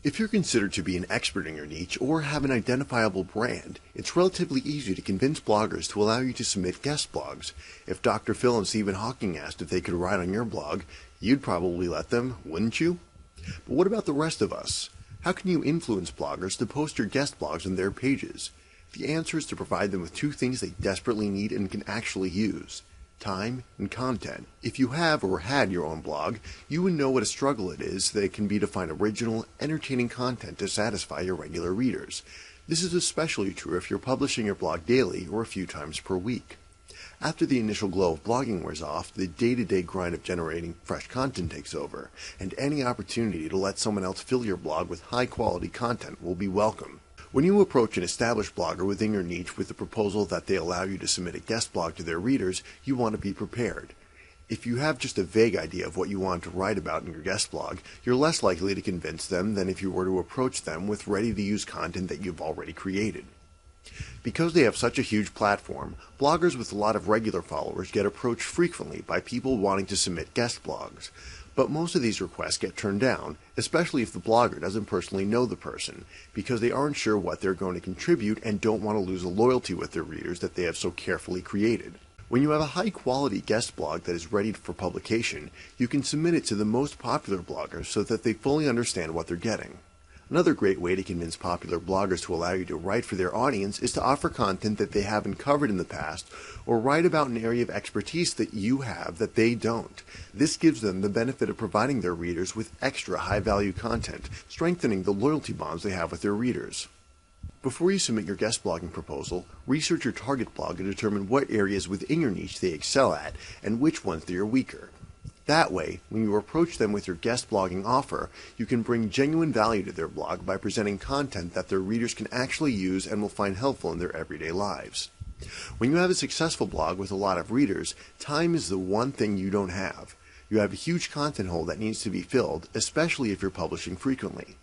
If you're considered to be an expert in your niche or have an identifiable brand, it's relatively easy to convince bloggers to allow you to submit guest blogs. If Dr. Phil and Stephen Hawking asked if they could write on your blog, you'd probably let them, wouldn't you? But what about the rest of us? How can you influence bloggers to post your guest blogs on their pages? The answer is to provide them with two things they desperately need and can actually use: time and content. If you have or had your own blog, you would know what a struggle it is that it can be to find original, entertaining content to satisfy your regular readers. This is especially true if you're publishing your blog daily or a few times per week. After the initial glow of blogging wears off, the day-to-day grind of generating fresh content takes over, and any opportunity to let someone else fill your blog with high-quality content will be welcome. When you approach an established blogger within your niche with the proposal that they allow you to submit a guest blog to their readers, you want to be prepared. If you have just a vague idea of what you want to write about in your guest blog, you're less likely to convince them than if you were to approach them with ready-to-use content that you've already created. Because they have such a huge platform, bloggers with a lot of regular followers get approached frequently by people wanting to submit guest blogs. But most of these requests get turned down, especially if the blogger doesn't personally know the person, because they aren't sure what they're going to contribute and don't want to lose the loyalty with their readers that they have so carefully created. When you have a high-quality guest blog that is ready for publication, you can submit it to the most popular bloggers so that they fully understand what they're getting. Another great way to convince popular bloggers to allow you to write for their audience is to offer content that they haven't covered in the past, or write about an area of expertise that you have that they don't. This gives them the benefit of providing their readers with extra high-value content, strengthening the loyalty bonds they have with their readers. Before you submit your guest blogging proposal, research your target blog to determine what areas within your niche they excel at and which ones they are weaker. That way, when you approach them with your guest blogging offer, you can bring genuine value to their blog by presenting content that their readers can actually use and will find helpful in their everyday lives. When you have a successful blog with a lot of readers, time is the one thing you don't have. You have a huge content hole that needs to be filled, especially if you're publishing frequently.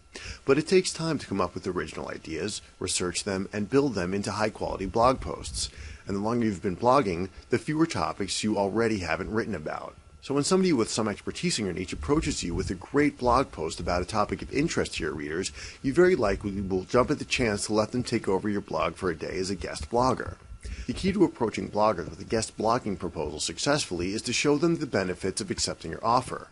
But it takes time to come up with original ideas, research them, and build them into high-quality blog posts. And the longer you've been blogging, the fewer topics you already haven't written about. So when somebody with some expertise in your niche approaches you with a great blog post about a topic of interest to your readers, you very likely will jump at the chance to let them take over your blog for a day as a guest blogger. The key to approaching bloggers with a guest blogging proposal successfully is to show them the benefits of accepting your offer.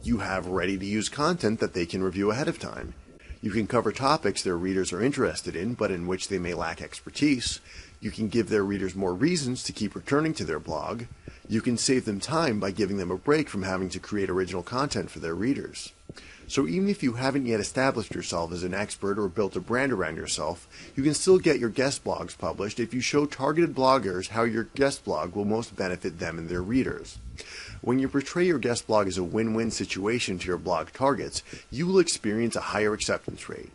You have ready-to-use content that they can review ahead of time. You can cover topics their readers are interested in, but in which they may lack expertise. You can give their readers more reasons to keep returning to their blog. You can save them time by giving them a break from having to create original content for their readers. So even if you haven't yet established yourself as an expert or built a brand around yourself, you can still get your guest blogs published if you show targeted bloggers how your guest blog will most benefit them and their readers. When you portray your guest blog as a win-win situation to your blog targets, you will experience a higher acceptance rate.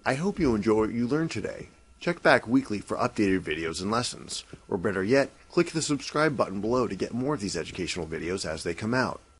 I hope you enjoy what you learned today. Check back weekly for updated videos and lessons. Or better yet, click the subscribe button below to get more of these educational videos as they come out.